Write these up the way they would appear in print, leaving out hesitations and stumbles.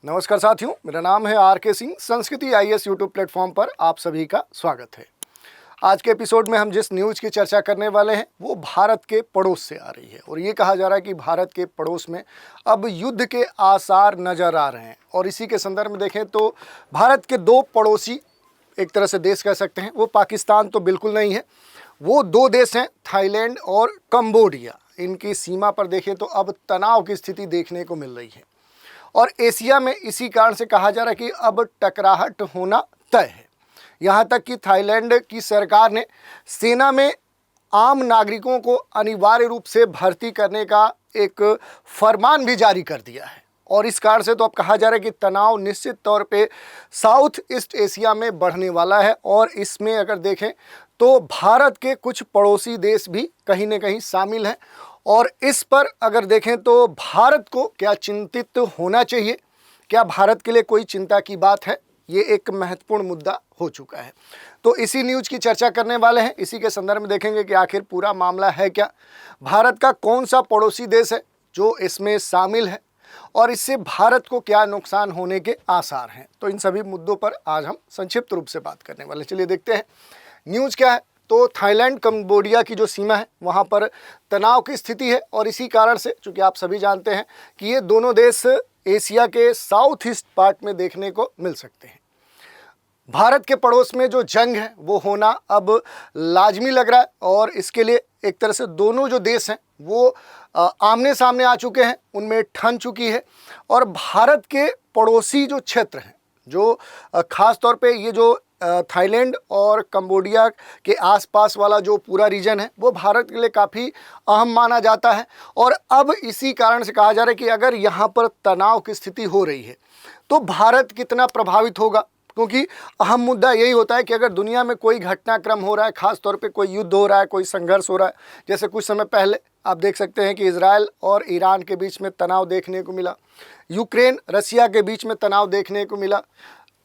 नमस्कार साथियों, मेरा नाम है आर.के. सिंह। संस्कृति आईएएस यूट्यूब प्लेटफॉर्म पर आप सभी का स्वागत है। आज के एपिसोड में हम जिस न्यूज़ की चर्चा करने वाले हैं वो भारत के पड़ोस से आ रही है और ये कहा जा रहा है कि भारत के पड़ोस में अब युद्ध के आसार नज़र आ रहे हैं। और इसी के संदर्भ में देखें तो भारत के दो पड़ोसी एक तरह से देश कह सकते हैं, वो पाकिस्तान तो बिल्कुल नहीं है, वो दो देश हैं थाईलैंड और कंबोडिया। इनकी सीमा पर देखें तो अब तनाव की स्थिति देखने को मिल रही है और एशिया में इसी कारण से कहा जा रहा है कि अब टकराहट होना तय है। यहाँ तक कि थाईलैंड की सरकार ने सेना में आम नागरिकों को अनिवार्य रूप से भर्ती करने का एक फरमान भी जारी कर दिया है और इस कारण से तो अब कहा जा रहा है कि तनाव निश्चित तौर पे साउथ ईस्ट एशिया में बढ़ने वाला है। और इसमें अगर देखें तो भारत के कुछ पड़ोसी देश भी कहीं ना कहीं शामिल हैं और इस पर अगर देखें तो भारत को क्या चिंतित होना चाहिए, क्या भारत के लिए कोई चिंता की बात है, ये एक महत्वपूर्ण मुद्दा हो चुका है। तो इसी न्यूज़ की चर्चा करने वाले हैं। इसी के संदर्भ में देखेंगे कि आखिर पूरा मामला है क्या, भारत का कौन सा पड़ोसी देश है जो इसमें शामिल है और इससे भारत को क्या नुकसान होने के आसार हैं। तो इन सभी मुद्दों पर आज हम संक्षिप्त रूप से बात करने वाले हैं। चलिए देखते हैं न्यूज़ क्या है। तो थाईलैंड कंबोडिया की जो सीमा है वहाँ पर तनाव की स्थिति है और इसी कारण से, चूँकि आप सभी जानते हैं कि ये दोनों देश एशिया के साउथ ईस्ट पार्ट में देखने को मिल सकते हैं। भारत के पड़ोस में जो जंग है वो होना अब लाजमी लग रहा है और इसके लिए एक तरह से दोनों जो देश हैं वो आमने सामने आ चुके हैं, उनमें ठन चुकी है। और भारत के पड़ोसी जो क्षेत्र हैं, जो ख़ास तौर पे ये जो थाईलैंड और कंबोडिया के आसपास वाला जो पूरा रीजन है वो भारत के लिए काफ़ी अहम माना जाता है। और अब इसी कारण से कहा जा रहा है कि अगर यहाँ पर तनाव की स्थिति हो रही है तो भारत कितना प्रभावित होगा, क्योंकि अहम मुद्दा यही होता है कि अगर दुनिया में कोई घटनाक्रम हो रहा है, ख़ास तौर पे कोई युद्ध हो रहा है, कोई संघर्ष हो रहा है, जैसे कुछ समय पहले आप देख सकते हैं कि इजराइल और ईरान के बीच में तनाव देखने को मिला, यूक्रेन रसिया के बीच में तनाव देखने को मिला,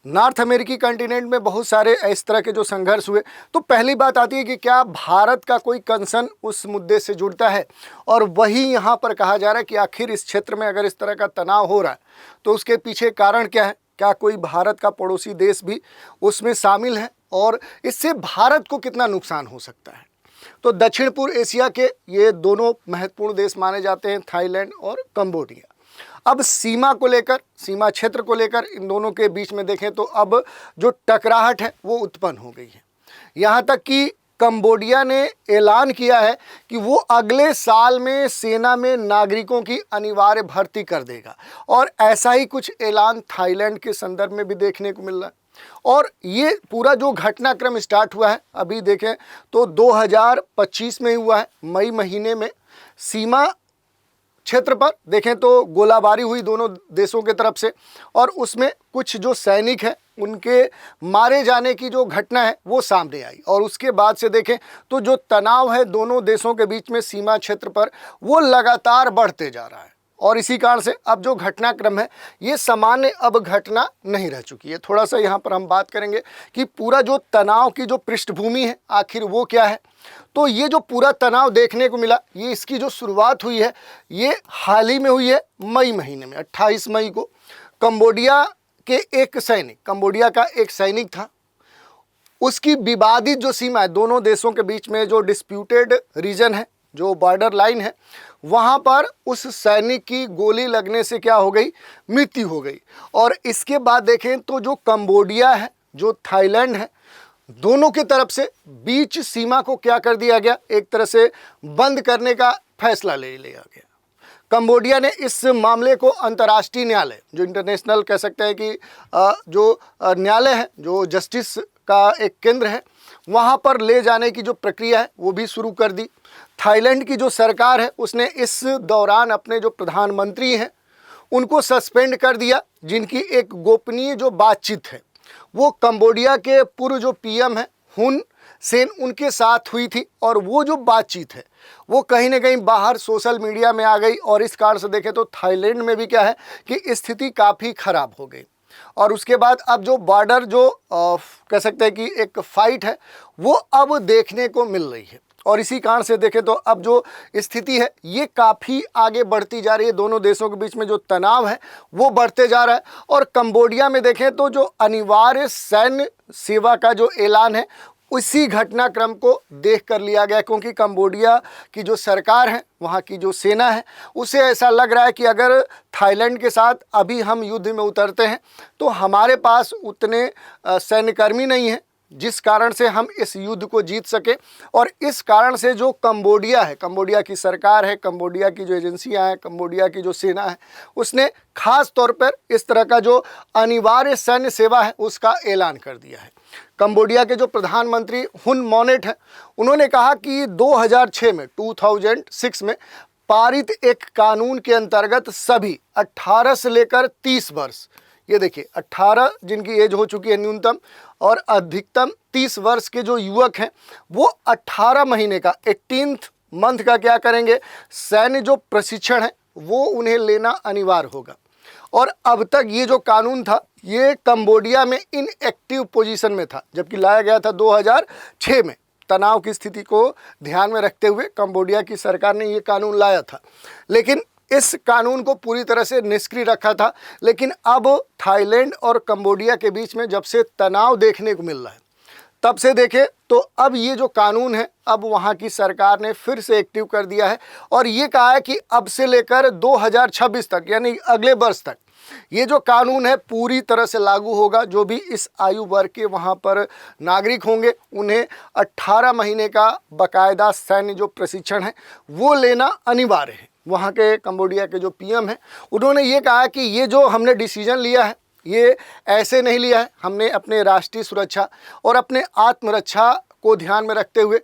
नॉर्थ अमेरिकी कंटिनेंट में बहुत सारे इस तरह के जो संघर्ष हुए। तो पहली बात आती है कि क्या भारत का कोई कंसर्न उस मुद्दे से जुड़ता है। और वही यहाँ पर कहा जा रहा है कि आखिर इस क्षेत्र में अगर इस तरह का तनाव हो रहा है तो उसके पीछे कारण क्या है, क्या कोई भारत का पड़ोसी देश भी उसमें शामिल है और इससे भारत को कितना नुकसान हो सकता है। तो दक्षिण पूर्व एशिया के ये दोनों महत्वपूर्ण देश माने जाते हैं, थाईलैंड और कंबोडिया। अब सीमा को लेकर, सीमा क्षेत्र को लेकर इन दोनों के बीच में देखें तो अब जो टकराहट है वो उत्पन्न हो गई है। यहाँ तक कि कंबोडिया ने ऐलान किया है कि वो अगले साल में सेना में नागरिकों की अनिवार्य भर्ती कर देगा और ऐसा ही कुछ ऐलान थाईलैंड के संदर्भ में भी देखने को मिल रहा है। और ये पूरा जो घटनाक्रम स्टार्ट हुआ है अभी देखें तो 2025 में हुआ है, मई महीने में सीमा क्षेत्र पर देखें तो गोलाबारी हुई दोनों देशों के तरफ से और उसमें कुछ जो सैनिक हैं उनके मारे जाने की जो घटना है वो सामने आई। और उसके बाद से देखें तो जो तनाव है दोनों देशों के बीच में सीमा क्षेत्र पर वो लगातार बढ़ते जा रहा है और इसी कारण से अब जो घटनाक्रम है ये सामान्य अब घटना नहीं रह चुकी है। थोड़ा सा यहाँ पर हम बात करेंगे कि पूरा जो तनाव की जो पृष्ठभूमि है आखिर वो क्या है। तो ये जो पूरा तनाव देखने को मिला, ये इसकी जो शुरुआत हुई है ये हाल ही में हुई है, मई महीने में 28 मई को कंबोडिया के एक सैनिक, कंबोडिया का एक सैनिक था, उसकी विवादित जो सीमा है दोनों देशों के बीच में जो डिस्प्यूटेड रीजन है, जो बॉर्डर लाइन है, वहाँ पर उस सैनिक की गोली लगने से क्या हो गई, मृत्यु हो गई। और इसके बाद देखें तो जो कंबोडिया है, जो थाईलैंड है, दोनों की तरफ से बीच सीमा को क्या कर दिया गया, एक तरह से बंद करने का फैसला ले लिया गया। कंबोडिया ने इस मामले को अंतर्राष्ट्रीय न्यायालय, जो इंटरनेशनल कह सकते हैं कि जो न्यायालय है, जो जस्टिस का एक केंद्र है, वहाँ पर ले जाने की जो प्रक्रिया है वो भी शुरू कर दी। थाईलैंड की जो सरकार है उसने इस दौरान अपने जो प्रधानमंत्री हैं उनको सस्पेंड कर दिया, जिनकी एक गोपनीय जो बातचीत है वो कंबोडिया के पूर्व जो पीएम है हुन सेन उनके साथ हुई थी। और वो जो बातचीत है वो कहीं ना कहीं बाहर सोशल मीडिया में आ गई और इस कारण से देखें तो थाईलैंड में भी क्या है कि स्थिति काफ़ी ख़राब हो गई। और उसके बाद अब जो बॉर्डर जो कह सकते हैं कि एक फाइट है वो अब देखने को मिल रही है। और इसी कारण से देखें तो अब जो स्थिति है ये काफ़ी आगे बढ़ती जा रही है। दोनों देशों के बीच में जो तनाव है वो बढ़ते जा रहा है। और कंबोडिया में देखें तो जो अनिवार्य सैन्य सेवा का जो ऐलान है उसी घटनाक्रम को देख कर लिया गया, क्योंकि कंबोडिया की जो सरकार है, वहाँ की जो सेना है, उसे ऐसा लग रहा है कि अगर थाईलैंड के साथ अभी हम युद्ध में उतरते हैं तो हमारे पास उतने सैन्यकर्मी नहीं हैं जिस कारण से हम इस युद्ध को जीत सके। और इस कारण से जो कंबोडिया है, कंबोडिया की सरकार है, कंबोडिया की जो एजेंसियां हैं, कंबोडिया की जो सेना है, उसने खास तौर पर इस तरह का जो अनिवार्य सैन्य सेवा है उसका ऐलान कर दिया है। कंबोडिया के जो प्रधानमंत्री हुन मोनेट हैं, उन्होंने कहा कि 2006 में पारित एक कानून के अंतर्गत सभी 18 से लेकर 30 वर्ष, ये देखिए 18 जिनकी एज हो चुकी है न्यूनतम और अधिकतम 30 वर्ष के जो युवक हैं वो 18 महीने का 18th मंथ का क्या करेंगे, सैन्य जो प्रशिक्षण है वो उन्हें लेना अनिवार्य होगा। और अब तक ये जो कानून था ये कंबोडिया में इनएक्टिव पोजीशन में था, जबकि लाया गया था 2006 में। तनाव की स्थिति को ध्यान में रखते हुए कंबोडिया की सरकार ने ये कानून लाया था, लेकिन इस कानून को पूरी तरह से निष्क्रिय रखा था। लेकिन अब थाईलैंड और कंबोडिया के बीच में जब से तनाव देखने को मिल रहा है, तब से देखें तो अब ये जो कानून है अब वहाँ की सरकार ने फिर से एक्टिव कर दिया है और ये कहा है कि अब से लेकर 2026 तक, यानी अगले वर्ष तक, ये जो कानून है पूरी तरह से लागू होगा। जो भी इस आयु वर्ग के वहाँ पर नागरिक होंगे उन्हें 18 महीने का बाकायदा सैन्य जो प्रशिक्षण है वो लेना अनिवार्य है। वहाँ के कंबोडिया के जो पीएम हैं उन्होंने ये कहा कि ये जो हमने डिसीजन लिया है ये ऐसे नहीं लिया है, हमने अपने राष्ट्रीय सुरक्षा और अपने आत्मरक्षा को ध्यान में रखते हुए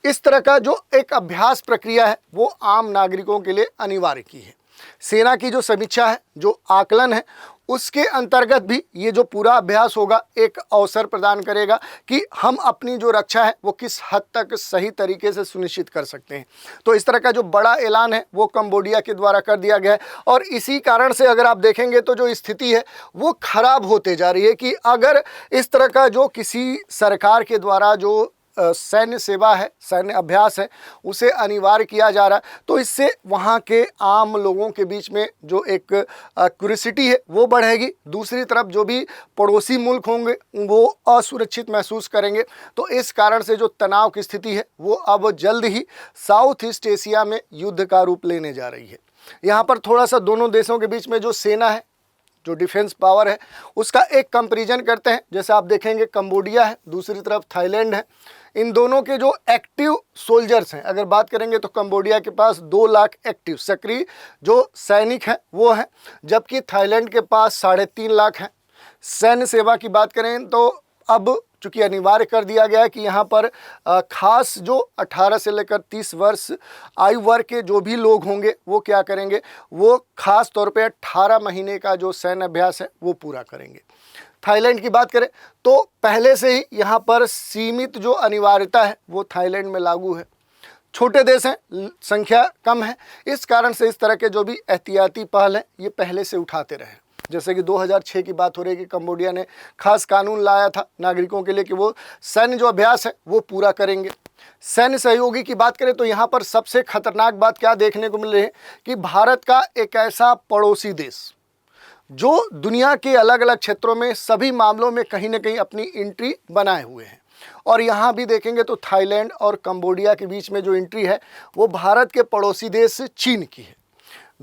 इस तरह का जो एक अभ्यास प्रक्रिया है वो आम नागरिकों के लिए अनिवार्य की है। सेना की जो समीक्षा है, जो आकलन है, उसके अंतर्गत भी ये जो पूरा अभ्यास होगा एक अवसर प्रदान करेगा कि हम अपनी जो रक्षा है वो किस हद तक सही तरीके से सुनिश्चित कर सकते हैं। तो इस तरह का जो बड़ा ऐलान है वो कंबोडिया के द्वारा कर दिया गया है और इसी कारण से अगर आप देखेंगे तो जो स्थिति है वो खराब होते जा रही है कि अगर इस तरह का जो किसी सरकार के द्वारा जो सैन्य सेवा है, सैन्य अभ्यास है, उसे अनिवार्य किया जा रहा है तो इससे वहाँ के आम लोगों के बीच में जो एक क्यूरियोसिटी है वो बढ़ेगी। दूसरी तरफ जो भी पड़ोसी मुल्क होंगे वो असुरक्षित महसूस करेंगे। तो इस कारण से जो तनाव की स्थिति है वो अब जल्द ही साउथ ईस्ट एशिया में युद्ध का रूप लेने जा रही है। यहाँ पर थोड़ा सा दोनों देशों के बीच में जो सेना है, जो डिफेंस पावर है, उसका एक कंपैरिजन करते हैं। जैसे आप देखेंगे कंबोडिया है, दूसरी तरफ थाईलैंड है। इन दोनों के जो एक्टिव सोल्जर्स हैं अगर बात करेंगे तो कंबोडिया के पास 2 लाख एक्टिव सक्रिय जो सैनिक हैं वो हैं, जबकि थाईलैंड के पास 3.5 लाख हैं। सैन्य सेवा की बात करें तो अब चूँकि अनिवार्य कर दिया गया है कि यहाँ पर खास जो 18 से लेकर 30 वर्ष आयु वर्ग के जो भी लोग होंगे वो क्या करेंगे, वो खास तौर पे 18 महीने का जो सैन्य अभ्यास है वो पूरा करेंगे। थाईलैंड की बात करें तो पहले से ही यहाँ पर सीमित जो अनिवार्यता है वो थाईलैंड में लागू है। छोटे देश हैं, संख्या कम है, इस कारण से इस तरह के जो भी एहतियाती पहल हैं ये पहले से उठाते रहे। जैसे कि 2006 की बात हो रही है कि कंबोडिया ने खास कानून लाया था नागरिकों के लिए कि वो सैन्य जो अभ्यास है वो पूरा करेंगे। सैन्य सहयोगी की बात करें तो यहाँ पर सबसे खतरनाक बात क्या देखने को मिल रही है कि भारत का एक ऐसा पड़ोसी देश जो दुनिया के अलग अलग क्षेत्रों में सभी मामलों में कहीं ना कहीं अपनी एंट्री बनाए हुए हैं। और यहाँ भी देखेंगे तो थाईलैंड और कंबोडिया के बीच में जो एंट्री है वो भारत के पड़ोसी देश चीन की है।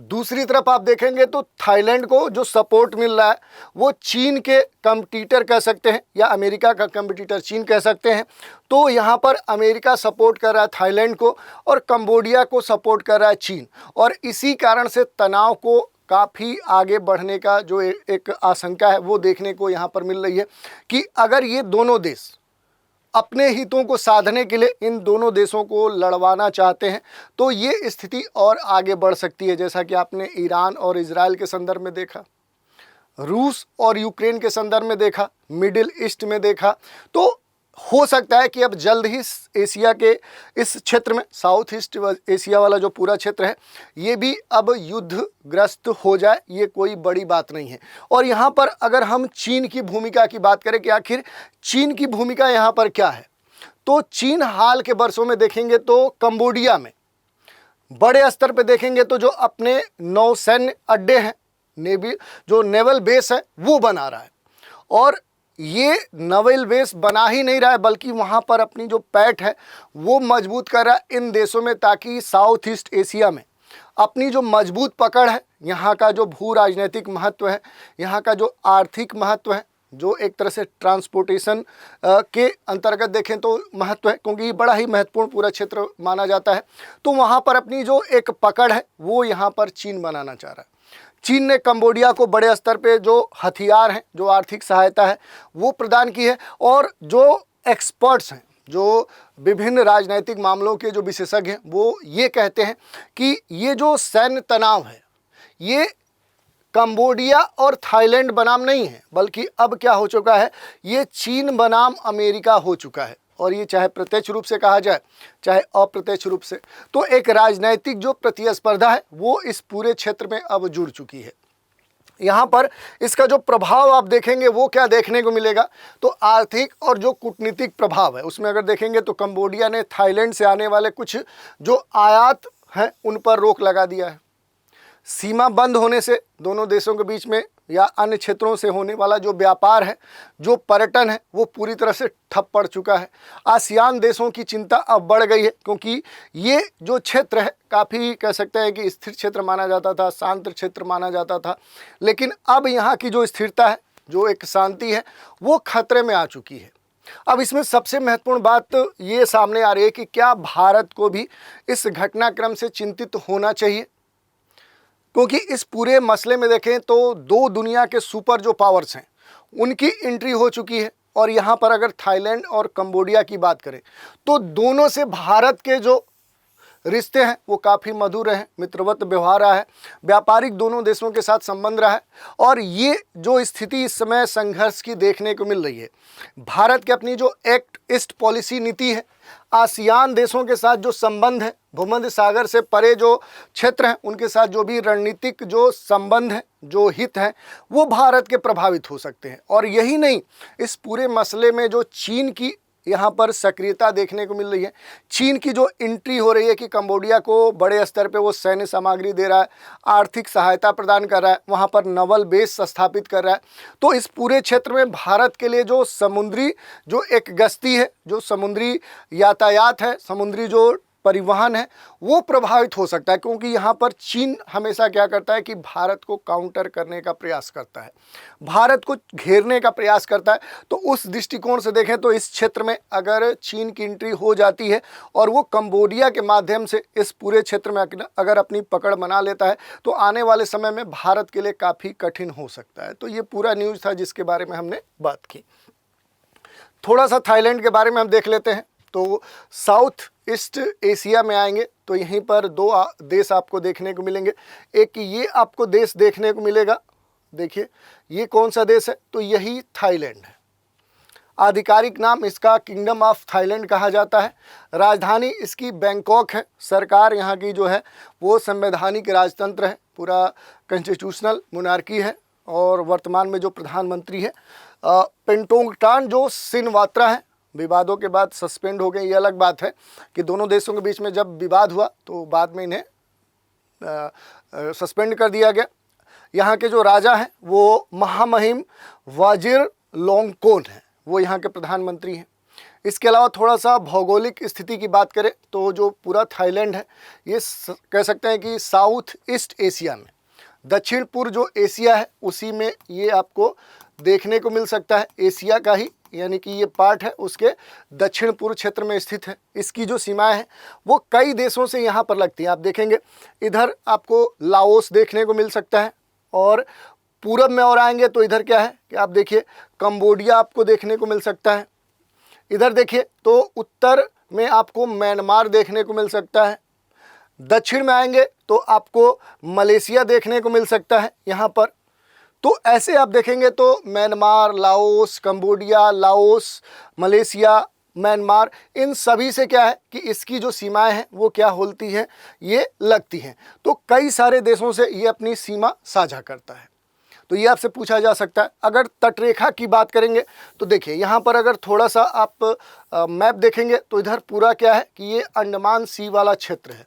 दूसरी तरफ आप देखेंगे तो थाईलैंड को जो सपोर्ट मिल रहा है वो चीन के कॉम्पिटिटर कह सकते हैं या अमेरिका का कॉम्पिटिटर चीन कह सकते हैं। तो यहाँ पर अमेरिका सपोर्ट कर रहा है थाईलैंड को और कंबोडिया को सपोर्ट कर रहा है चीन, और इसी कारण से तनाव को काफ़ी आगे बढ़ने का जो एक आशंका है वो देखने को यहाँ पर मिल रही है कि अगर ये दोनों देश अपने हितों को साधने के लिए इन दोनों देशों को लड़वाना चाहते हैं तो ये स्थिति और आगे बढ़ सकती है। जैसा कि आपने ईरान और इजराइल के संदर्भ में देखा, रूस और यूक्रेन के संदर्भ में देखा, मिडिल ईस्ट में देखा, तो हो सकता है कि अब जल्द ही एशिया के इस क्षेत्र में, साउथ ईस्ट एशिया वाला जो पूरा क्षेत्र है ये भी अब युद्धग्रस्त हो जाए। ये कोई बड़ी बात नहीं है। और यहाँ पर अगर हम चीन की भूमिका की बात करें कि आखिर चीन की भूमिका यहाँ पर क्या है, तो चीन हाल के वर्षों में देखेंगे तो कंबोडिया में बड़े स्तर पे देखेंगे तो जो अपने नौसैन्य अड्डे हैं, नेवी जो नेवल बेस है वो बना रहा है। और ये नेवल बेस बना ही नहीं रहा है बल्कि वहाँ पर अपनी जो पैठ है वो मजबूत कर रहा है इन देशों में, ताकि साउथ ईस्ट एशिया में अपनी जो मजबूत पकड़ है, यहाँ का जो भू राजनीतिक महत्व है, यहाँ का जो आर्थिक महत्व है, जो एक तरह से ट्रांसपोर्टेशन के अंतर्गत देखें तो महत्व है, क्योंकि ये बड़ा ही महत्वपूर्ण पूरा क्षेत्र माना जाता है। तो वहाँ पर अपनी जो एक पकड़ है वो यहाँ पर चीन बनाना चाह रहा है। चीन ने कंबोडिया को बड़े स्तर पे जो हथियार हैं, जो आर्थिक सहायता है वो प्रदान की है। और जो एक्सपर्ट्स हैं, जो विभिन्न राजनीतिक मामलों के जो विशेषज्ञ हैं, वो ये कहते हैं कि ये जो सैन्य तनाव है ये कंबोडिया और थाईलैंड बनाम नहीं है, बल्कि अब क्या हो चुका है, ये चीन बनाम अमेरिका हो चुका है। और ये चाहे प्रत्यक्ष रूप से कहा जाए चाहे अप्रत्यक्ष रूप से, तो एक राजनैतिक जो प्रतिस्पर्धा है वो इस पूरे क्षेत्र में अब जुड़ चुकी है। यहाँ पर इसका जो प्रभाव आप देखेंगे वो क्या देखने को मिलेगा, तो आर्थिक और जो कूटनीतिक प्रभाव है उसमें अगर देखेंगे तो कंबोडिया ने थाईलैंड से आने वाले कुछ जो आयात हैं उन पर रोक लगा दिया है। सीमा बंद होने से दोनों देशों के बीच में या अन्य क्षेत्रों से होने वाला जो व्यापार है, जो पर्यटन है, वो पूरी तरह से ठप पड़ चुका है। आसियान देशों की चिंता अब बढ़ गई है, क्योंकि ये जो क्षेत्र है काफ़ी कह सकते हैं कि स्थिर क्षेत्र माना जाता था, शांत क्षेत्र माना जाता था, लेकिन अब यहाँ की जो स्थिरता है, जो एक शांति है, वो खतरे में आ चुकी है। अब इसमें सबसे महत्वपूर्ण बात ये सामने आ रही है कि क्या भारत को भी इस घटनाक्रम से चिंतित होना चाहिए, क्योंकि इस पूरे मसले में देखें तो दो दुनिया के सुपर जो पावर्स हैं उनकी एंट्री हो चुकी है। और यहाँ पर अगर थाईलैंड और कंबोडिया की बात करें तो दोनों से भारत के जो रिश्ते हैं वो काफ़ी मधुर रहे हैं, मित्रवत व्यवहार रहा है, व्यापारिक दोनों देशों के साथ संबंध रहा है। और ये जो स्थिति इस समय संघर्ष की देखने को मिल रही है, भारत की अपनी जो एक्ट ईस्ट पॉलिसी नीति है, आसियान देशों के साथ जो संबंध है, भूमध्य सागर से परे जो क्षेत्र हैं उनके साथ जो भी रणनीतिक जो संबंध है, जो हित हैं, वो भारत के प्रभावित हो सकते हैं। और यही नहीं, इस पूरे मसले में जो चीन की यहाँ पर सक्रियता देखने को मिल रही है, चीन की जो एंट्री हो रही है कि कंबोडिया को बड़े स्तर पे वो सैन्य सामग्री दे रहा है, आर्थिक सहायता प्रदान कर रहा है, वहाँ पर नवल बेस स्थापित कर रहा है। तो इस पूरे क्षेत्र में भारत के लिए जो समुद्री जो एक गश्ती है, जो समुद्री यातायात है, समुद्री जो परिवहन है, वो प्रभावित हो सकता है, क्योंकि यहाँ पर चीन हमेशा क्या करता है कि भारत को काउंटर करने का प्रयास करता है, भारत को घेरने का प्रयास करता है। तो उस दृष्टिकोण से देखें तो इस क्षेत्र में अगर चीन की एंट्री हो जाती है और वो कंबोडिया के माध्यम से इस पूरे क्षेत्र में अगर अपनी पकड़ बना लेता है तो आने वाले समय में भारत के लिए काफ़ी कठिन हो सकता है। तो ये पूरा न्यूज़ था जिसके बारे में हमने बात की। थोड़ा सा थाईलैंड के बारे में हम देख लेते हैं। तो साउथ ईस्ट एशिया में आएंगे तो यहीं पर दो देश आपको देखने को मिलेंगे। एक ये आपको देश देखने को मिलेगा, देखिए ये कौन सा देश है, तो यही थाईलैंड है। आधिकारिक नाम इसका किंगडम ऑफ थाईलैंड कहा जाता है। राजधानी इसकी बैंकॉक है। सरकार यहाँ की जो है वो संवैधानिक राजतंत्र है, पूरा कॉन्स्टिट्यूशनल मोनार्की है। और वर्तमान में जो प्रधानमंत्री है पेंटोंगटान जो सिनवात्रा है, विवादों के बाद सस्पेंड हो गए, ये अलग बात है कि दोनों देशों के बीच में जब विवाद हुआ तो बाद में इन्हें सस्पेंड कर दिया गया। यहाँ के जो राजा हैं वो महामहिम वाजिरलॉन्गकोर्न हैं, वो यहाँ के प्रधानमंत्री हैं। इसके अलावा थोड़ा सा भौगोलिक स्थिति की बात करें तो जो पूरा थाईलैंड है ये कह सकते हैं कि साउथ ईस्ट एशिया में, दक्षिण पूर्व जो एशिया है उसी में ये आपको देखने को मिल सकता है। एशिया का ही यानी कि ये पार्ट है उसके दक्षिण पूर्व क्षेत्र में स्थित है। इसकी जो सीमाएं हैं वो कई देशों से यहाँ पर लगती हैं। आप देखेंगे इधर आपको लाओस देखने को मिल सकता है, और पूरब में और आएंगे तो इधर क्या है कि आप देखिए कंबोडिया आपको देखने को मिल सकता है। इधर देखिए तो उत्तर में आपको म्यांमार देखने को मिल सकता है। दक्षिण में आएंगे तो आपको मलेशिया देखने को मिल सकता है यहाँ पर। तो ऐसे आप देखेंगे तो Myanmar, Laos, Cambodia, Laos, Malaysia, Myanmar, इन सभी से क्या है कि इसकी जो सीमाएं हैं वो क्या होती हैं, ये लगती हैं। तो कई सारे देशों से ये अपनी सीमा साझा करता है। तो ये आपसे पूछा जा सकता है। अगर तटरेखा की बात करेंगे तो देखिए यहाँ पर अगर थोड़ा सा आप मैप देखेंगे तो इधर पूरा क्या है कि ये अंडमान सी वाला क्षेत्र है।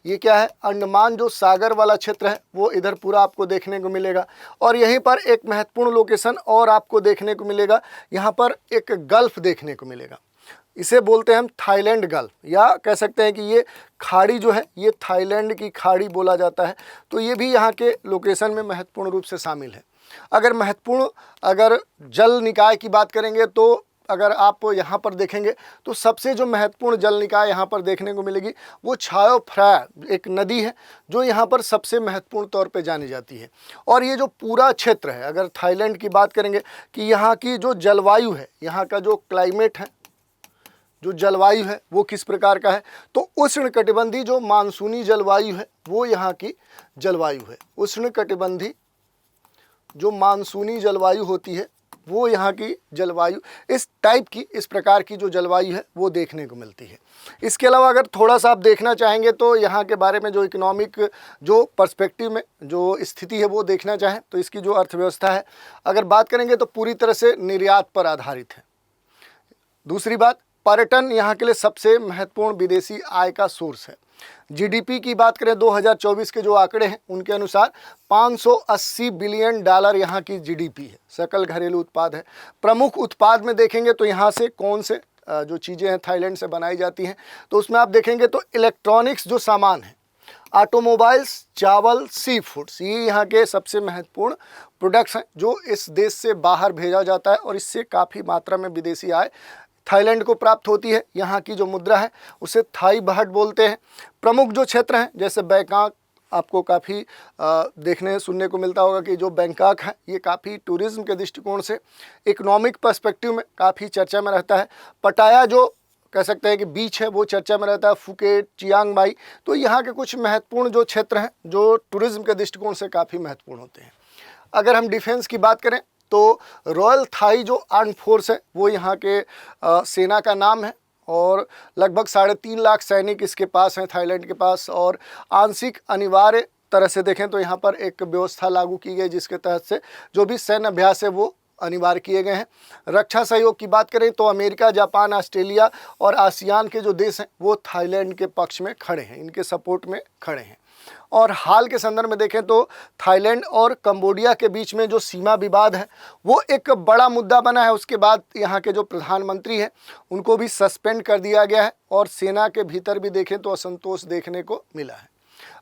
ये क्या है, अंडमान जो सागर वाला क्षेत्र है वो इधर पूरा आपको देखने को मिलेगा। और यहीं पर एक महत्वपूर्ण लोकेशन और आपको देखने को मिलेगा, यहाँ पर एक गल्फ देखने को मिलेगा। इसे बोलते हैं हम थाईलैंड गल्फ, या कह सकते हैं कि ये खाड़ी जो है ये थाईलैंड की खाड़ी बोला जाता है। तो ये भी यहाँ के लोकेशन में महत्वपूर्ण रूप से शामिल है। अगर जल निकाय की बात करेंगे तो अगर आप यहाँ पर देखेंगे तो सबसे जो महत्वपूर्ण जल निकाय यहाँ पर देखने को मिलेगी वो छायो फ्राया एक नदी है जो यहाँ पर सबसे महत्वपूर्ण तौर पे जानी जाती है। और ये जो पूरा क्षेत्र है, अगर थाईलैंड की बात करेंगे कि यहाँ की जो जलवायु है, यहाँ का जो क्लाइमेट है, जो जलवायु है वो किस प्रकार का है, तो उष्णकटिबंधीय जो मानसूनी जलवायु है वो यहाँ की जलवायु है। उष्णकटिबंधीय जो मानसूनी जलवायु होती है वो यहाँ की जलवायु, इस टाइप की, इस प्रकार की जो जलवायु है वो देखने को मिलती है। इसके अलावा अगर थोड़ा सा आप देखना चाहेंगे तो यहाँ के बारे में जो इकोनॉमिक जो पर्सपेक्टिव में जो स्थिति है वो देखना चाहें तो इसकी जो अर्थव्यवस्था है अगर बात करेंगे तो पूरी तरह से निर्यात पर आधारित है। दूसरी बात, पर्यटन यहाँ के लिए सबसे महत्वपूर्ण विदेशी आय का सोर्स है। जीडीपी की बात करें 2024 के जो आंकड़े हैं उनके अनुसार 580 बिलियन डॉलर यहाँ की जीडीपी है, सकल घरेलू उत्पाद है। प्रमुख उत्पाद में देखेंगे तो यहाँ से कौन से जो चीज़ें हैं थाईलैंड से बनाई जाती हैं तो उसमें आप देखेंगे तो इलेक्ट्रॉनिक्स जो सामान है, ऑटोमोबाइल्स, चावल, सी फूड्स, ये यहाँ के सबसे महत्वपूर्ण प्रोडक्ट्स हैं जो इस देश से बाहर भेजा जाता है और इससे काफ़ी मात्रा में विदेशी आय थाईलैंड को प्राप्त होती है। यहाँ की जो मुद्रा है उसे थाई बाहट बोलते हैं। प्रमुख जो क्षेत्र हैं जैसे बैंकॉक, आपको काफ़ी देखने सुनने को मिलता होगा कि जो बैंकॉक है ये काफ़ी टूरिज़्म के दृष्टिकोण से इकोनॉमिक पर्सपेक्टिव में काफ़ी चर्चा में रहता है। पटाया जो कह सकते हैं कि बीच है वो चर्चा में रहता है, फुकेट, चियांग माई, तो यहाँ के कुछ महत्वपूर्ण जो क्षेत्र हैं जो टूरिज़्म के दृष्टिकोण से काफ़ी महत्वपूर्ण होते हैं। अगर हम डिफेंस की बात करें तो रॉयल थाई जो आर्म फोर्स है वो यहाँ के सेना का नाम है और लगभग 3.5 लाख सैनिक इसके पास हैं थाईलैंड के पास। और आंशिक अनिवार्य तरह से देखें तो यहाँ पर एक व्यवस्था लागू की गई जिसके तहत से जो भी सैन्य अभ्यास है वो अनिवार्य किए गए हैं। रक्षा सहयोग की बात करें तो अमेरिका, जापान, ऑस्ट्रेलिया और आसियान के जो देश हैं वो थाईलैंड के पक्ष में खड़े हैं, इनके सपोर्ट में खड़े हैं। और हाल के संदर्भ में देखें तो थाईलैंड और कंबोडिया के बीच में जो सीमा विवाद है वो एक बड़ा मुद्दा बना है। उसके बाद यहाँ के जो प्रधानमंत्री हैं उनको भी सस्पेंड कर दिया गया है और सेना के भीतर भी देखें तो असंतोष देखने को मिला है।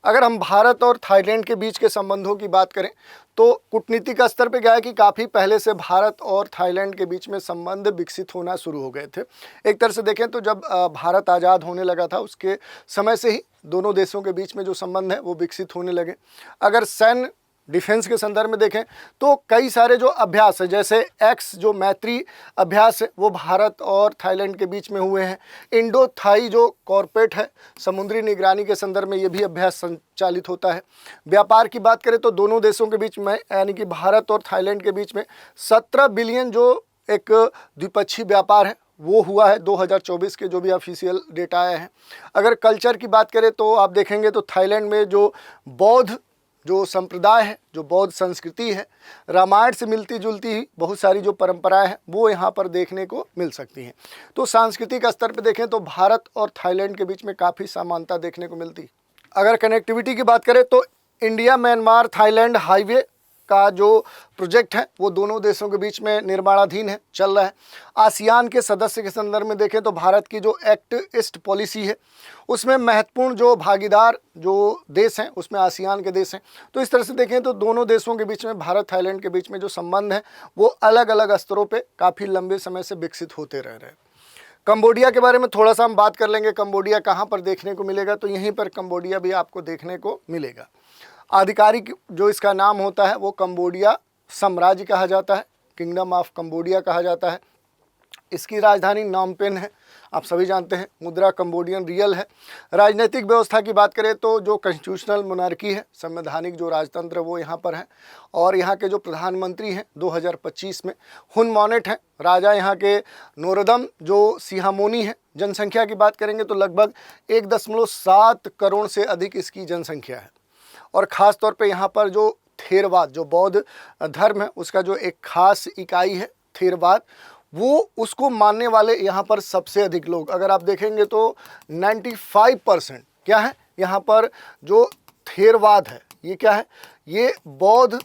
अगर हम भारत और थाईलैंड के बीच के संबंधों की बात करें तो कूटनीतिक स्तर पर क्या है कि काफ़ी पहले से भारत और थाईलैंड के बीच में संबंध विकसित होना शुरू हो गए थे। एक तरह से देखें तो जब भारत आज़ाद होने लगा था उसके समय से ही दोनों देशों के बीच में जो संबंध है वो विकसित होने लगे। अगर सैन्य डिफेंस के संदर्भ में देखें तो कई सारे जो अभ्यास है जैसे एक्स जो मैत्री अभ्यास है वो भारत और थाईलैंड के बीच में हुए हैं। इंडो थाई जो कॉर्पोरेट है समुद्री निगरानी के संदर्भ में ये भी अभ्यास संचालित होता है। व्यापार की बात करें तो दोनों देशों के बीच में यानी कि भारत और थाईलैंड के बीच में 17 बिलियन जो एक द्विपक्षीय व्यापार है वो हुआ है 2024 के जो भी ऑफिशियल डेटा आए हैं। अगर कल्चर की बात करें तो आप देखेंगे तो थाईलैंड में जो बौद्ध जो संप्रदाय है, जो बौद्ध संस्कृति है, रामायण से मिलती जुलती बहुत सारी जो परंपराएं हैं वो यहाँ पर देखने को मिल सकती हैं। तो सांस्कृतिक स्तर पर देखें तो भारत और थाईलैंड के बीच में काफ़ी समानता देखने को मिलती है। अगर कनेक्टिविटी की बात करें तो इंडिया म्यांमार थाईलैंड हाईवे का जो प्रोजेक्ट है वो दोनों देशों के बीच में निर्माणाधीन है, चल रहा है। आसियान के सदस्य के संदर्भ में देखें तो भारत की जो एक्ट ईस्ट पॉलिसी है उसमें महत्वपूर्ण जो भागीदार जो देश हैं उसमें आसियान के देश हैं। तो इस तरह से देखें तो दोनों देशों के बीच में, भारत थाईलैंड के बीच में जो संबंध है वो अलग अलग स्तरों पर काफ़ी लंबे समय से विकसित होते रह रहे हैं। कंबोडिया के बारे में थोड़ा सा हम बात कर लेंगे। कंबोडिया कहाँ पर देखने को मिलेगा, तो यहीं पर कंबोडिया भी आपको देखने को मिलेगा। आधिकारिक जो इसका नाम होता है वो कंबोडिया साम्राज्य कहा जाता है, किंगडम ऑफ कंबोडिया कहा जाता है। इसकी राजधानी नॉमपेन है, आप सभी जानते हैं। मुद्रा कंबोडियन रियल है। राजनीतिक व्यवस्था की बात करें तो जो कॉन्स्टिट्यूशनल मोनार्की है, संवैधानिक जो राजतंत्र वो यहाँ पर है। और यहाँ के जो प्रधानमंत्री हैं 2025 में हुन मॉनेट हैं, राजा यहाँ के नोरदम जो सिहामोनी है। जनसंख्या की बात करेंगे तो लगभग 1.7 करोड़ से अधिक इसकी जनसंख्या है। और ख़ास तौर पे यहाँ पर जो थेरवाद, जो बौद्ध धर्म है उसका जो एक खास इकाई है थेरवाद, वो उसको मानने वाले यहाँ पर सबसे अधिक लोग, अगर आप देखेंगे तो 95% क्या है यहाँ पर जो थेरवाद है, ये क्या है, ये बौद्ध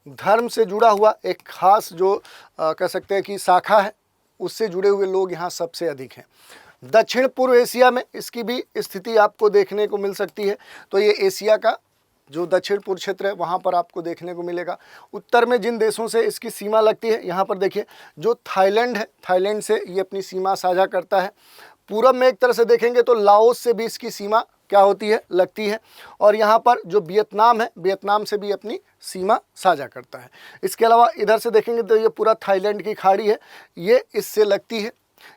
धर्म से जुड़ा हुआ एक खास जो कह सकते हैं कि शाखा है, उससे जुड़े हुए लोग यहाँ सबसे अधिक हैं। दक्षिण पूर्व एशिया में इसकी भी स्थिति आपको देखने को मिल सकती है। तो ये एशिया का जो दक्षिण पूर्व क्षेत्र है वहाँ पर आपको देखने को मिलेगा। उत्तर में जिन देशों से इसकी सीमा लगती है, यहाँ पर देखिए जो थाईलैंड है, थाईलैंड से ये अपनी सीमा साझा करता है। पूरब में एक तरह से देखेंगे तो लाओस से भी इसकी सीमा क्या होती है, लगती है। और यहाँ पर जो वियतनाम है, वियतनाम से भी अपनी सीमा साझा करता है। इसके अलावा इधर से देखेंगे तो ये पूरा थाईलैंड की खाड़ी है, ये इससे लगती है।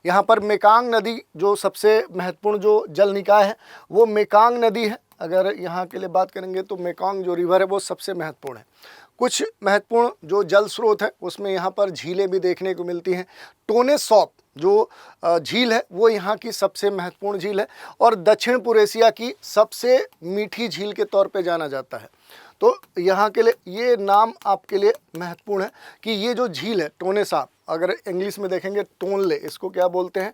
यहाँ पर मेकांग नदी जो सबसे महत्वपूर्ण जो जल निकाय है वो मेकांग नदी है। अगर यहाँ के लिए बात करेंगे तो मेकांग जो रिवर है वो सबसे महत्वपूर्ण है। कुछ महत्वपूर्ण जो जल स्रोत है उसमें यहाँ पर झीलें भी देखने को मिलती हैं। टोने सॉप जो झील है वो यहाँ की सबसे महत्वपूर्ण झील है और दक्षिण पूर्व एशिया की सबसे मीठी झील के तौर पे जाना जाता है। तो यहाँ के लिए ये नाम आपके लिए महत्वपूर्ण है कि ये जो झील है टोने सॉप, अगर इंग्लिश में देखेंगे टोनले, इसको क्या बोलते हैं,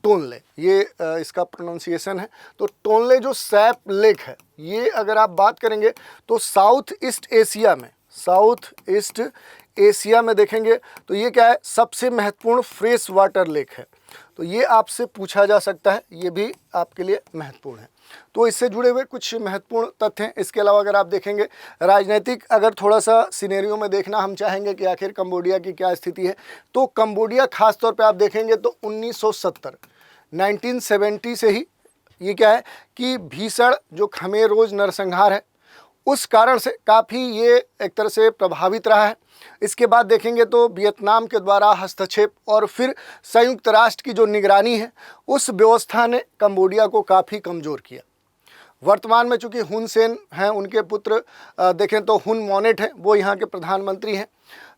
टोनले, ये इसका प्रोनाउंसिएशन है। तो टोनले जो सैप लेक है, ये अगर आप बात करेंगे तो साउथ ईस्ट एशिया में देखेंगे तो ये क्या है, सबसे महत्वपूर्ण फ्रेश वाटर लेक है। तो ये आपसे पूछा जा सकता है, ये भी आपके लिए महत्वपूर्ण है। तो इससे जुड़े हुए कुछ महत्वपूर्ण तथ्य हैं। इसके अलावा अगर आप देखेंगे राजनीतिक, अगर थोड़ा सा सिनेरियो में देखना हम चाहेंगे कि आखिर कंबोडिया की क्या स्थिति है, तो कंबोडिया खास तौर पे आप देखेंगे तो 1970 से ही ये क्या है कि भीषण जो खमेर रोज नरसंहार है उस कारण से काफ़ी ये एक तरह से प्रभावित रहा है। इसके बाद देखेंगे तो वियतनाम के द्वारा हस्तक्षेप और फिर संयुक्त राष्ट्र की जो निगरानी है उस व्यवस्था ने कंबोडिया को काफ़ी कमज़ोर किया। वर्तमान में चूंकि हुन सेन हैं, उनके पुत्र देखें तो हुन मोनेट हैं, वो यहाँ के प्रधानमंत्री हैं।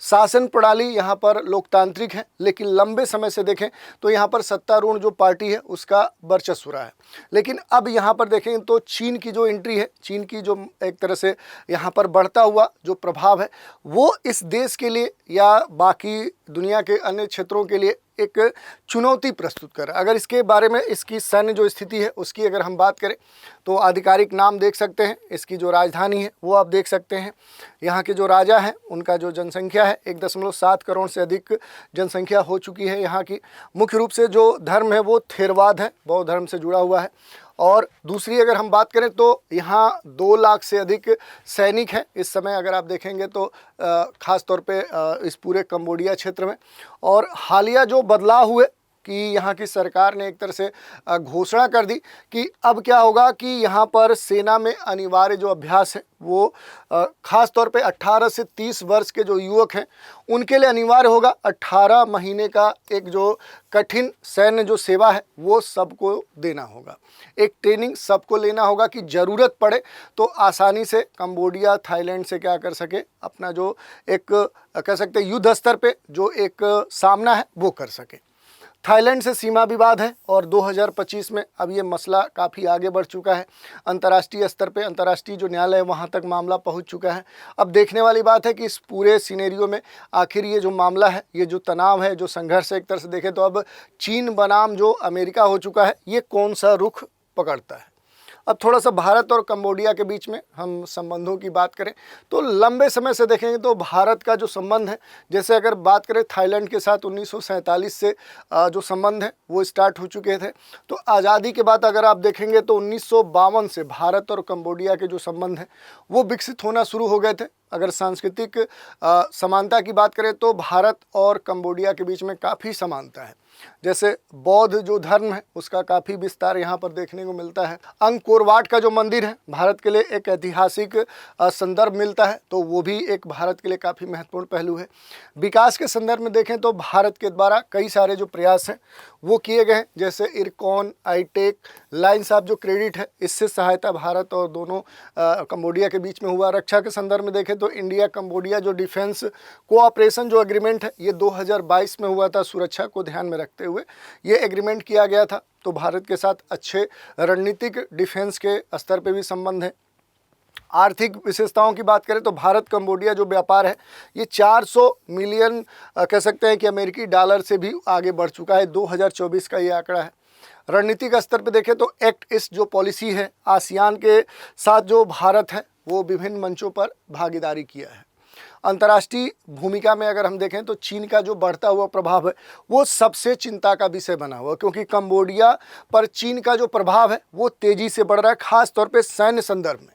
शासन प्रणाली यहाँ पर लोकतांत्रिक है, लेकिन लंबे समय से देखें तो यहाँ पर सत्तारूढ़ जो पार्टी है उसका वर्चस्व रहा है। लेकिन अब यहाँ पर देखें तो चीन की जो एंट्री है, चीन की जो एक तरह से यहाँ पर बढ़ता हुआ जो प्रभाव है वो इस देश के लिए या बाकी दुनिया के अन्य क्षेत्रों के लिए एक चुनौती प्रस्तुत कर रहा है। अगर इसके बारे में इसकी सैन्य जो स्थिति है उसकी अगर हम बात करें तो आधिकारिक नाम देख सकते हैं, इसकी जो राजधानी है वो आप देख सकते हैं। यहाँ के जो राजा हैं उनका जो जनसंख्या है 1.7 करोड़ से अधिक जनसंख्या हो चुकी है यहाँ की। मुख्य रूप से जो धर्म है वो थेरवाद है, बौद्ध धर्म से जुड़ा हुआ है। और दूसरी अगर हम बात करें तो यहाँ 2 लाख से अधिक सैनिक हैं इस समय, अगर आप देखेंगे तो ख़ास तौर पे इस पूरे कंबोडिया क्षेत्र में। और हालिया जो बदलाव हुए कि यहाँ की सरकार ने एक तरह से घोषणा कर दी कि अब क्या होगा कि यहाँ पर सेना में अनिवार्य जो अभ्यास है वो ख़ास तौर पे 18 से 30 वर्ष के जो युवक हैं उनके लिए अनिवार्य होगा। 18 महीने का एक जो कठिन सैन्य जो सेवा है वो सबको देना होगा, एक ट्रेनिंग सबको लेना होगा कि ज़रूरत पड़े तो आसानी से कंबोडिया थाईलैंड से क्या कर सके, अपना जो एक कह सकते हैं युद्ध स्तर पे जो एक सामना है वो कर सके। थाईलैंड से सीमा विवाद है और 2025 में अब ये मसला काफ़ी आगे बढ़ चुका है। अंतर्राष्ट्रीय स्तर पे अंतर्राष्ट्रीय जो न्यायालय है वहाँ तक मामला पहुँच चुका है। अब देखने वाली बात है कि इस पूरे सिनेरियो में आखिर ये जो मामला है, ये जो तनाव है, जो संघर्ष है, एक तरह से देखें तो अब चीन बनाम जो अमेरिका हो चुका है, ये कौन सा रुख पकड़ता है। अब थोड़ा सा भारत और कंबोडिया के बीच में हम संबंधों की बात करें तो लंबे समय से देखेंगे तो भारत का जो संबंध है, जैसे अगर बात करें थाईलैंड के साथ 1947 से जो संबंध है वो स्टार्ट हो चुके थे। तो आज़ादी के बाद अगर आप देखेंगे तो 1952 से भारत और कंबोडिया के जो संबंध हैं वो विकसित होना शुरू हो गए थे। अगर सांस्कृतिक समानता की बात करें तो भारत और कंबोडिया के बीच में काफ़ी समानता है। जैसे बौद्ध जो धर्म है उसका काफ़ी विस्तार यहाँ पर देखने को मिलता है। अंगकोर वाट का जो मंदिर है भारत के लिए एक ऐतिहासिक संदर्भ मिलता है, तो वो भी एक भारत के लिए काफ़ी महत्वपूर्ण पहलू है। विकास के संदर्भ में देखें तो भारत के द्वारा कई सारे जो प्रयास हैं वो किए गए हैं, जैसे इरकॉन, आईटेक, लाइन्स ऑफ जो क्रेडिट है, इससे सहायता भारत और दोनों कंबोडिया के बीच में हुआ। रक्षा के संदर्भ में देखें तो इंडिया कंबोडिया जो डिफेंस कोऑपरेशन जो एग्रीमेंट है ये 2022 में हुआ था। सुरक्षा को ध्यान में रखते हुए ये एग्रीमेंट किया गया था। तो भारत के साथ अच्छे रणनीतिक डिफेंस के स्तर पे भी संबंध है। आर्थिक विशेषताओं की बात करें तो भारत कंबोडिया जो व्यापार है ये 400 मिलियन कह सकते हैं कि अमेरिकी डॉलर से भी आगे बढ़ चुका है। 2024 का ये आंकड़ा है। रणनीतिक स्तर पर देखें तो एक्ट ईस्ट जो पॉलिसी है, आसियान के साथ जो भारत है वो विभिन्न मंचों पर भागीदारी किया है। अंतर्राष्ट्रीय भूमिका में अगर हम देखें तो चीन का जो बढ़ता हुआ प्रभाव है वो सबसे चिंता का विषय बना हुआ, क्योंकि कंबोडिया पर चीन का जो प्रभाव है वो तेज़ी से बढ़ रहा है, खास तौर पे सैन्य संदर्भ में,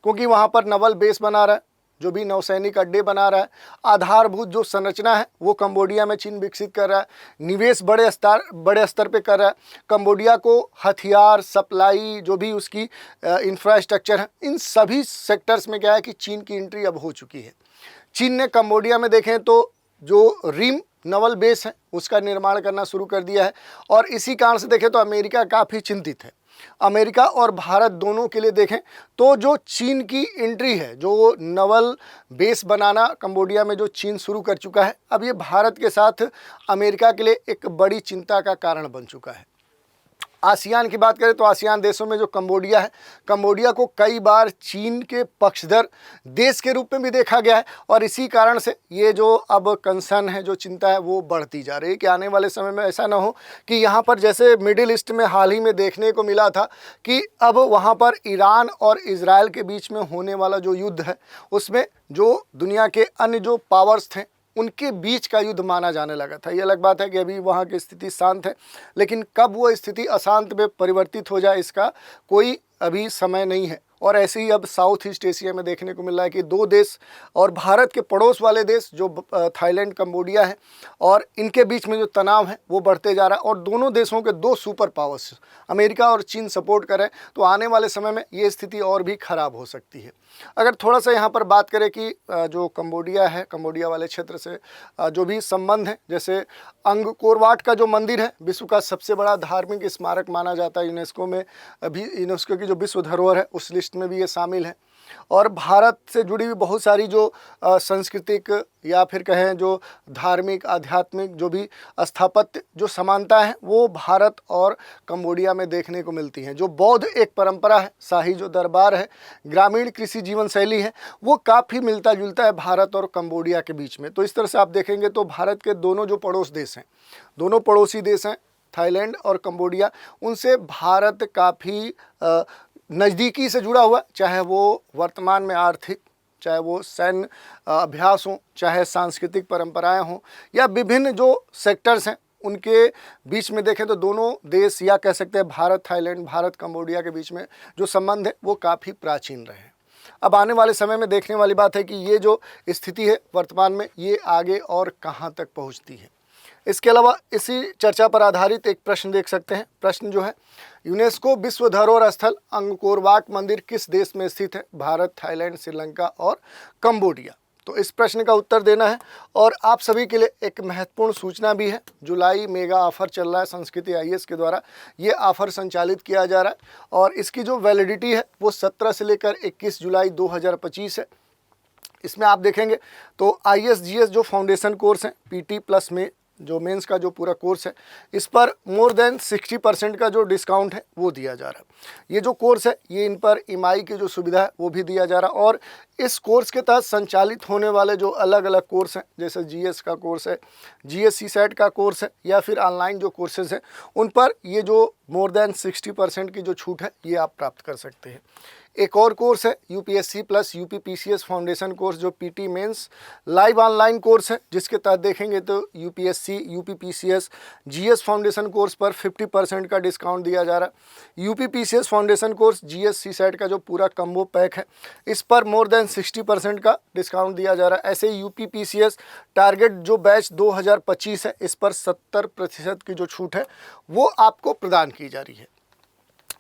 क्योंकि वहाँ पर नवल बेस बना रहा है, जो भी नौसैनिक अड्डे बना रहा है, आधारभूत जो संरचना है वो कंबोडिया में चीन विकसित कर रहा है, निवेश बड़े स्तर पे कर रहा है। कंबोडिया को हथियार सप्लाई, जो भी उसकी इंफ्रास्ट्रक्चर है, इन सभी सेक्टर्स में क्या है कि चीन की एंट्री अब हो चुकी है। चीन ने कंबोडिया में देखें तो जो रिम नवल बेस है उसका निर्माण करना शुरू कर दिया है, और इसी कारण से देखें तो अमेरिका काफ़ी चिंतित है। अमेरिका और भारत दोनों के लिए देखें तो जो चीन की एंट्री है, जो नवल बेस बनाना कंबोडिया में जो चीन शुरू कर चुका है, अब ये भारत के साथ अमेरिका के लिए एक बड़ी चिंता का कारण बन चुका है। आसियान की बात करें तो आसियान देशों में जो कंबोडिया है, कंबोडिया को कई बार चीन के पक्षधर देश के रूप में भी देखा गया है, और इसी कारण से ये जो अब कंसर्न है, जो चिंता है वो बढ़ती जा रही है कि आने वाले समय में ऐसा ना हो कि यहाँ पर जैसे मिडिल ईस्ट में हाल ही में देखने को मिला था कि अब वहाँ पर ईरान और इजराइल के बीच में होने वाला जो युद्ध है उसमें जो दुनिया के अन्य जो पावर्स थे उनके बीच का युद्ध माना जाने लगा था। ये अलग बात है कि अभी वहाँ की स्थिति शांत है, लेकिन कब वो स्थिति अशांत में परिवर्तित हो जाए इसका कोई अभी समय नहीं है। और ऐसे ही अब साउथ ईस्ट एशिया में देखने को मिल रहा है कि दो देश और भारत के पड़ोस वाले देश जो थाईलैंड कंबोडिया है, और इनके बीच में जो तनाव है वो बढ़ते जा रहा है, और दोनों देशों के दो सुपर पावर्स अमेरिका और चीन सपोर्ट करें तो आने वाले समय में ये स्थिति और भी खराब हो सकती है। अगर थोड़ा सा यहाँ पर बात करें कि जो कंबोडिया है, कंबोडिया वाले क्षेत्र से जो भी संबंध है, जैसे अंगकोर वाट का जो मंदिर है विश्व का सबसे बड़ा धार्मिक स्मारक माना जाता है यूनेस्को में, अभी यूनेस्को की जो विश्व धरोहर है उस लिस्ट में भी ये शामिल है। और भारत से जुड़ी हुई बहुत सारी जो सांस्कृतिक या फिर कहें जो धार्मिक आध्यात्मिक जो भी स्थापत्य जो समानता है वो भारत और कंबोडिया में देखने को मिलती हैं। जो बौद्ध एक परंपरा है, शाही जो दरबार है, ग्रामीण कृषि जीवन शैली है, वो काफ़ी मिलता जुलता है भारत और कंबोडिया के बीच में। तो इस तरह से आप देखेंगे तो भारत के दोनों जो पड़ोस देश हैं, दोनों पड़ोसी देश हैं थाईलैंड और कंबोडिया, उनसे भारत काफ़ी नज़दीकी से जुड़ा हुआ, चाहे वो वर्तमान में आर्थिक, चाहे वो सैन्य अभ्यास हों, चाहे सांस्कृतिक परंपराएं हों, या विभिन्न जो सेक्टर्स हैं उनके बीच में देखें तो दोनों देश या कह सकते हैं भारत थाईलैंड, भारत कंबोडिया के बीच में जो संबंध है वो काफ़ी प्राचीन रहे हैं। अब आने वाले समय में देखने वाली बात है कि ये जो स्थिति है वर्तमान में ये आगे और कहाँ तक पहुँचती है। इसके अलावा इसी चर्चा पर आधारित एक प्रश्न देख सकते हैं। प्रश्न जो है, यूनेस्को विश्व धरोहर स्थल अंगकोर वाट मंदिर किस देश में स्थित है? भारत, थाईलैंड, श्रीलंका और कंबोडिया। तो इस प्रश्न का उत्तर देना है। और आप सभी के लिए एक महत्वपूर्ण सूचना भी है, जुलाई मेगा ऑफर चल रहा है संस्कृति आईएएस के द्वारा, ये ऑफर संचालित किया जा रहा है, और इसकी जो वैलिडिटी है वो 17 से लेकर 21 जुलाई 2025 है। इसमें आप देखेंगे तो ISGS जो फाउंडेशन कोर्स है, PT प्लस में जो मेंस का जो पूरा कोर्स है, इस पर मोर देन 60% का जो डिस्काउंट है वो दिया जा रहा है। ये जो कोर्स है ये इन पर EMI की जो सुविधा है वो भी दिया जा रहा है, और इस कोर्स के तहत संचालित होने वाले जो अलग अलग कोर्स हैं, जैसे GS का कोर्स है, GSC सेट का कोर्स है, या फिर ऑनलाइन जो कोर्सेज हैं, उन पर ये जो मोर देन 60% की जो छूट है ये आप प्राप्त कर सकते हैं। एक और कोर्स है UPSC plus UPPCS foundation course, जो PT mains live online course है, जिसके तहत देखेंगे तो UPSC, UPPCS, GS foundation course पर 50% का डिस्काउंट दिया जा रहा है। UPPCS foundation course, GSC set का जो पूरा कम्बो पैक है, इस पर मोर देन 60% का डिस्काउंट दिया जा रहा है। ऐसे ही UPPCS टारगेट जो बैच 2025 है, इस पर 70% की जो छूट है वो आपको प्रदान की जा रही है।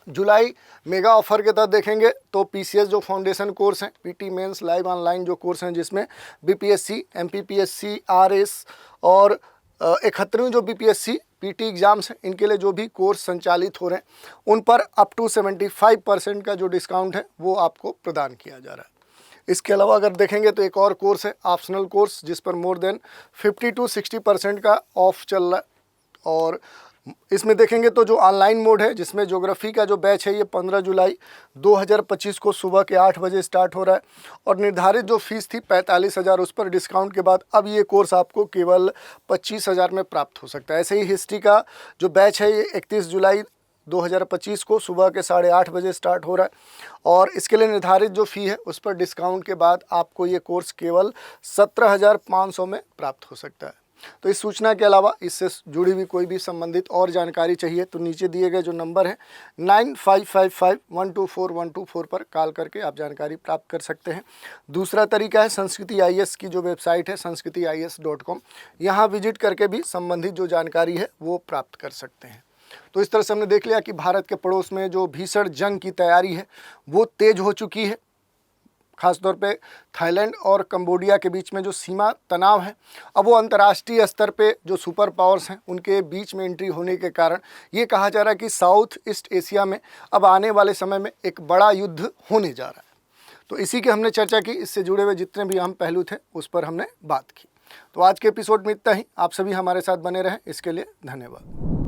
जुलाई मेगा ऑफर के तहत देखेंगे तो PCS जो फाउंडेशन कोर्स हैं, PT मेंस लाइव ऑनलाइन जो कोर्स हैं, जिसमें BPSC, MPPSC, RS और 71वीं जो BPSC PT एग्ज़ाम्स हैं, इनके लिए जो भी कोर्स संचालित हो रहे हैं उन पर अप टू 75% का जो डिस्काउंट है वो आपको प्रदान किया जा रहा है। इसके अलावा अगर देखेंगे तो एक और कोर्स है ऑप्शनल कोर्स, जिस पर मोर देन 50 to 60% का ऑफ चल रहा है, और इसमें देखेंगे तो जो ऑनलाइन मोड है, जिसमें ज्योग्राफी का जो बैच है ये 15 जुलाई 2025 को सुबह के 8 बजे स्टार्ट हो रहा है। और निर्धारित जो फीस थी 45,000, उस पर डिस्काउंट के बाद अब ये कोर्स आपको केवल 25,000 में प्राप्त हो सकता है। ऐसे ही हिस्ट्री का जो बैच है ये 31 जुलाई 2025 को सुबह के 8:30 बजे स्टार्ट हो रहा है। और इसके लिए निर्धारित जो फ़ी है उस पर डिस्काउंट के बाद आपको ये कोर्स केवल 17,500 में प्राप्त हो सकता है। तो इस सूचना के अलावा इससे जुड़ी हुई कोई भी संबंधित और जानकारी चाहिए तो नीचे दिए गए जो नंबर है 9555124124 पर कॉल करके आप जानकारी प्राप्त कर सकते हैं। दूसरा तरीका है संस्कृति IAS की जो वेबसाइट है sanskritis.com, यहाँ विजिट करके भी संबंधित जो जानकारी है वो प्राप्त कर सकते हैं। तो इस तरह से हमने देख लिया कि भारत के पड़ोस में जो भीषण जंग की तैयारी है वो तेज हो चुकी है। खासतौर पे थाईलैंड और कंबोडिया के बीच में जो सीमा तनाव है, अब वो अंतर्राष्ट्रीय स्तर पे जो सुपर पावर्स हैं उनके बीच में एंट्री होने के कारण ये कहा जा रहा है कि साउथ ईस्ट एशिया में अब आने वाले समय में एक बड़ा युद्ध होने जा रहा है। तो इसी की हमने चर्चा की, इससे जुड़े हुए जितने भी अहम पहलू थे उस पर हमने बात की। तो आज के एपिसोड में इतना ही। आप सभी हमारे साथ बने रहें, इसके लिए धन्यवाद।